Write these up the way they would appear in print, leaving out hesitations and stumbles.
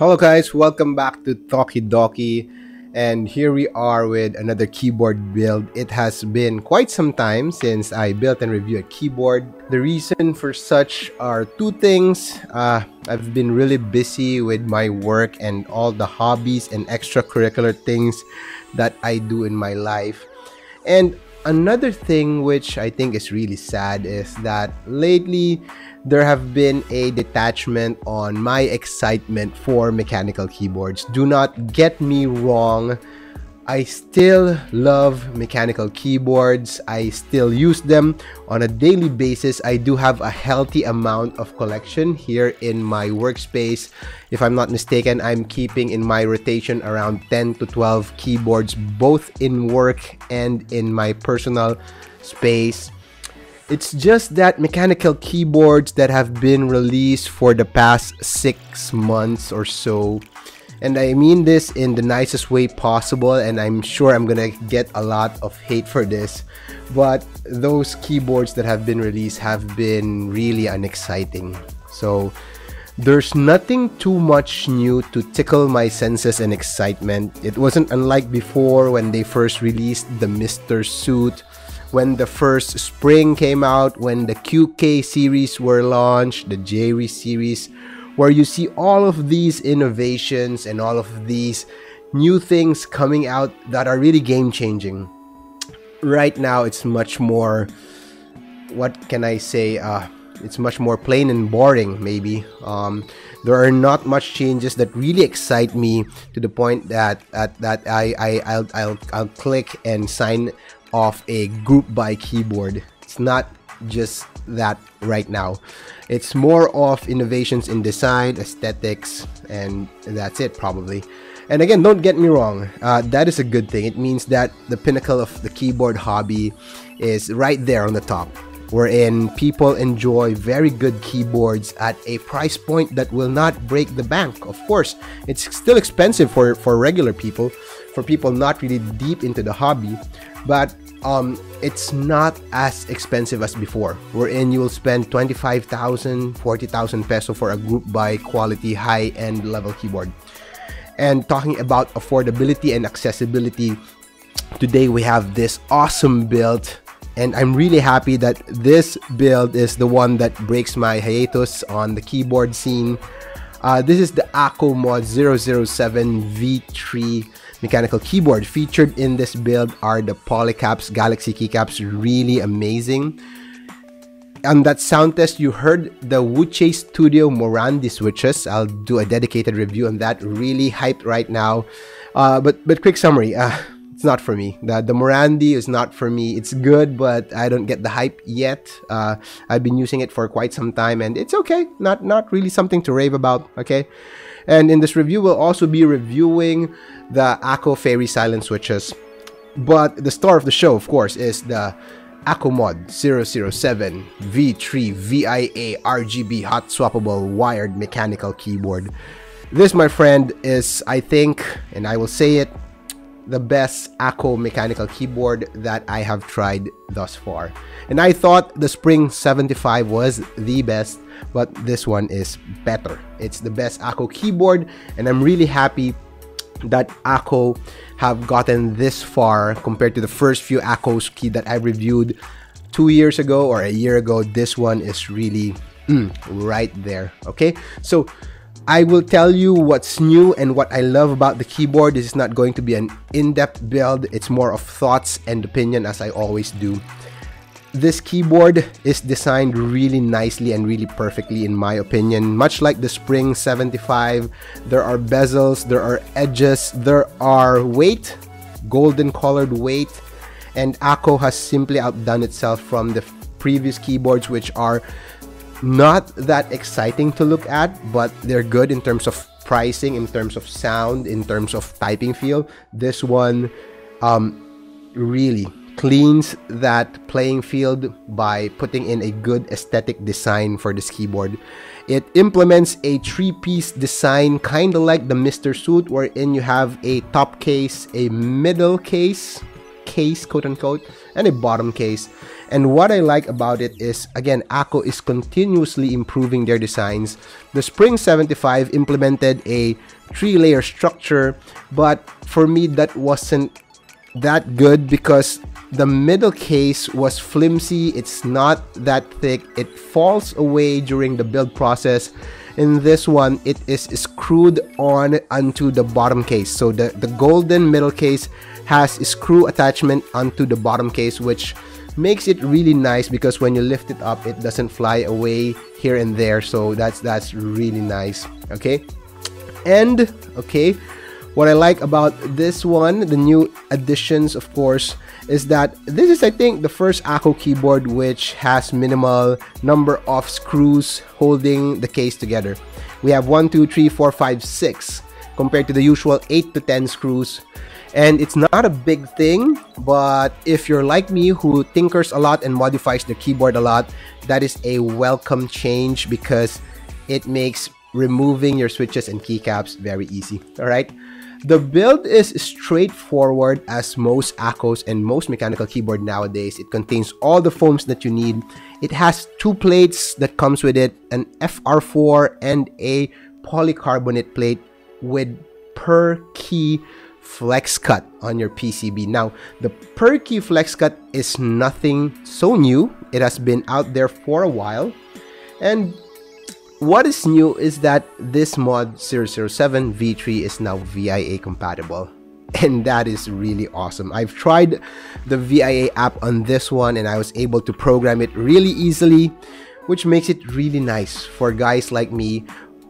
Hello guys, welcome back to Talkie Doki, and here we are with another keyboard build. It has been quite some time since I built and reviewed a keyboard. The reason for such are two things. I've been really busy with my work and all the hobbies and extracurricular things that I do in my life. And another thing which I think is really sad is that lately there have been a detachment on my excitement for mechanical keyboards. Do not get me wrong, I still love mechanical keyboards. I still use them on a daily basis. I do have a healthy amount of collection here in my workspace. If I'm not mistaken, I'm keeping in my rotation around 10 to 12 keyboards, both in work and in my personal space. It's just that mechanical keyboards that have been released for the past 6 months or so, and I mean this in the nicest way possible, and I'm sure I'm gonna get a lot of hate for this, but those keyboards that have been released have been really unexciting. So there's nothing too much new to tickle my senses and excitement. It wasn't unlike before when they first released the Mr. Suit, when the first Spring came out, when the QK series were launched, the Jerry series, where you see all of these innovations and all of these new things coming out that are really game-changing. Right now, it's much more, what can I say, it's much more plain and boring, maybe. There are not much changes that really excite me to the point that I'll click and sign off a group buy keyboard. It's not just that right now. It's more of innovations in design, aesthetics, and that's it probably. And again, don't get me wrong, that is a good thing. It means that the pinnacle of the keyboard hobby is right there on the top, wherein people enjoy very good keyboards at a price point that will not break the bank. Of course, it's still expensive for regular people, for people not really deep into the hobby, but it's not as expensive as before, wherein you will spend 25,000, 40,000 peso for a group buy quality high-end level keyboard. And talking about affordability and accessibility, today we have this awesome build, and I'm really happy that this build is the one that breaks my hiatus on the keyboard scene. This is the AKKO MOD 007 V3 mechanical keyboard. Featured in this build are the Polycaps Galaxy keycaps, really amazing. On that sound test, you heard the Wuche Studio Morandi switches. I'll do a dedicated review on that. Really hyped right now. But quick summary. It's not for me. The Morandi is not for me. It's good, but I don't get the hype yet. I've been using it for quite some time, and it's okay. Not really something to rave about. Okay. And in this review, we'll also be reviewing the AKKO Fairy Silent switches. But the star of the show, of course, is the AKKO MOD 007 V3 VIA RGB hot swappable wired mechanical keyboard. This, my friend, is, I think, and I will say it, the best AKKO mechanical keyboard that I have tried thus far. And I thought the Spring 75 was the best, but this one is better. It's the best AKKO keyboard, and I'm really happy that AKKO have gotten this far compared to the first few AKKO's key that I reviewed 2 years ago or a year ago. This one is really right there. Okay, so I will tell you what's new and what I love about the keyboard. This is not going to be an in-depth build. It's more of thoughts and opinion, as I always do. This keyboard is designed really nicely and really perfectly, in my opinion. Much like the Spring 75, there are bezels, there are edges, there are weight, golden colored weight, and AKKO has simply outdone itself from the previous keyboards, which are not that exciting to look at, but they're good in terms of pricing, in terms of sound, in terms of typing feel. This one really cleans that playing field by putting in a good aesthetic design for this keyboard. It implements a 3-piece design, kind of like the Mr. Suit, wherein you have a top case, a middle case, quote unquote, and a bottom case. And what I like about it is, again, AKKO is continuously improving their designs. The Spring 75 implemented a 3-layer structure, but for me that wasn't that good because the middle case was flimsy. It's not that thick. It falls away during the build process. In this one, it is screwed on onto the bottom case. So the golden middle case has a screw attachment onto the bottom case, which makes it really nice because when you lift it up, it doesn't fly away here and there. So that's really nice. Okay. And okay, what I like about this one, the new additions, of course, is that this is, I think, the first AKKO keyboard which has minimal number of screws holding the case together. We have 1, 2, 3, 4, 5, 6 compared to the usual 8 to 10 screws. And it's not a big thing, but if you're like me who tinkers a lot and modifies the keyboard a lot, that is a welcome change because it makes removing your switches and keycaps very easy. All right. The build is straightforward as most AKKOs and most mechanical keyboard nowadays. It contains all the foams that you need. It has 2 plates that comes with it, an FR4 and a polycarbonate plate with per key flex cut on your PCB. Now, the per key flex cut is nothing so new. It has been out there for a while. And what is new is that this mod 007 V3 is now VIA compatible, and that is really awesome. I've tried the VIA app on this one and I was able to program it really easily, which makes it really nice for guys like me,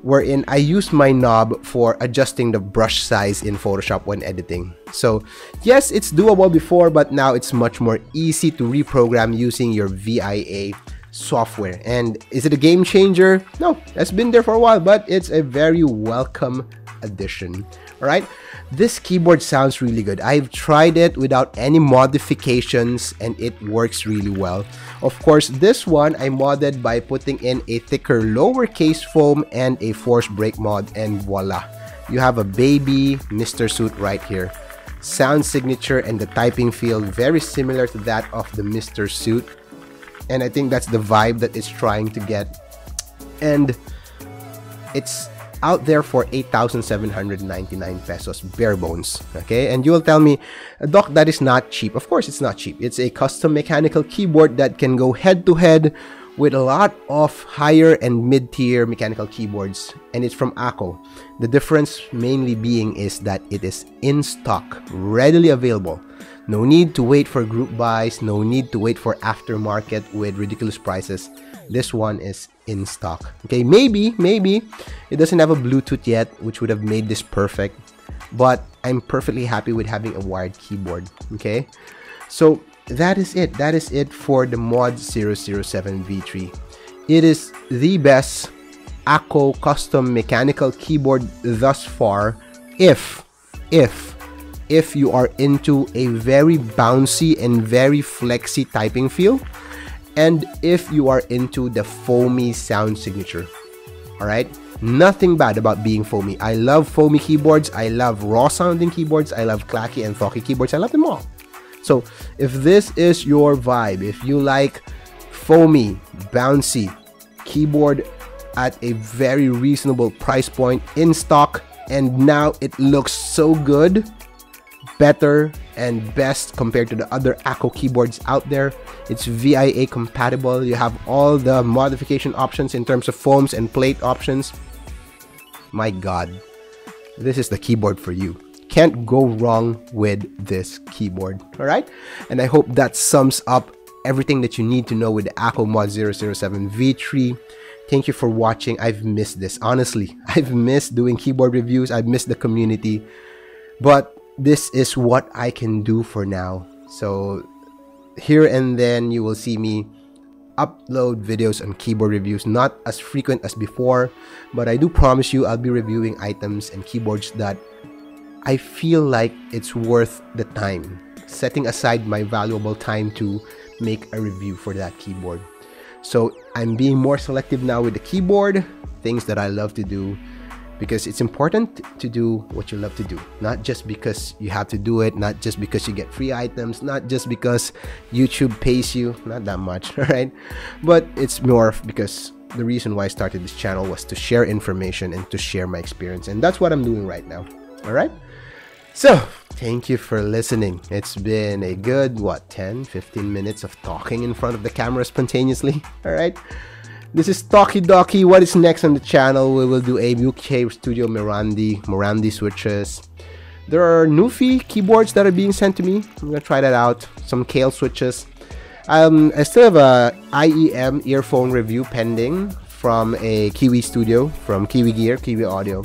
wherein I use my knob for adjusting the brush size in Photoshop when editing. So yes, it's doable before, but now it's much more easy to reprogram using your VIA software. And is it a game changer? No, it's been there for a while, but it's a very welcome addition. All right, this keyboard sounds really good. I've tried it without any modifications and it works really well. Of course, this one I modded by putting in a thicker lowercase foam and a force break mod, and voila, you have a baby Mr. Suit right here. Sound signature and the typing feel very similar to that of the Mr. Suit. And I think that's the vibe that it's trying to get. And it's out there for 8,799 pesos, bare bones. Okay, and you will tell me, Doc, that is not cheap. Of course, it's not cheap. It's a custom mechanical keyboard that can go head to head with a lot of higher and mid-tier mechanical keyboards, and it's from AKKO. The difference mainly being is that it is in stock, readily available. No need to wait for group buys, no need to wait for aftermarket with ridiculous prices. This one is in stock. Okay, maybe it doesn't have a Bluetooth yet, which would have made this perfect, but I'm perfectly happy with having a wired keyboard. Okay, so that is it. That is it for the Mod 007 V3. It is the best AKKO custom mechanical keyboard thus far if you are into a very bouncy and very flexy typing feel, and if you are into the foamy sound signature. All right, nothing bad about being foamy. I love foamy keyboards. I love raw sounding keyboards. I love clacky and thocky keyboards. I love them all. So if this is your vibe, if you like foamy, bouncy keyboard at a very reasonable price point, in stock, and now it looks so good, better and best compared to the other AKKO keyboards out there. It's VIA compatible. You have all the modification options in terms of foams and plate options. My God, this is the keyboard for you. Can't go wrong with this keyboard. All right, and I hope that sums up everything that you need to know with the AKKO Mod 007 V3. Thank you for watching. I've missed this, honestly. I've missed doing keyboard reviews. I've missed the community, but this is what I can do for now. So here and then you will see me upload videos on keyboard reviews, not as frequent as before, but I do promise you I'll be reviewing items and keyboards that I feel like it's worth the time, setting aside my valuable time to make a review for that keyboard. So I'm being more selective now with the keyboard, things that I love to do, because it's important to do what you love to do, not just because you have to do it, not just because you get free items, not just because YouTube pays you, not that much, right? But it's more because the reason why I started this channel was to share information and to share my experience, and that's what I'm doing right now. All right, so thank you for listening. It's been a good 10-15 minutes of talking in front of the camera spontaneously. All right, this is Talkie Dokie. What is next on the channel? We will do a UK Studio Morandi switches. There are Newfie keyboards that are being sent to me. I'm gonna try that out. Some Kale switches. I still have a IEM earphone review pending from a Kiwi studio, from Kiwi Gear, Kiwi Audio.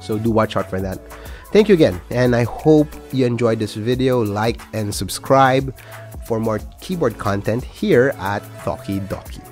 So do watch out for that. Thank you again, and I hope you enjoyed this video. Like and subscribe for more keyboard content here at Talkie Dokie.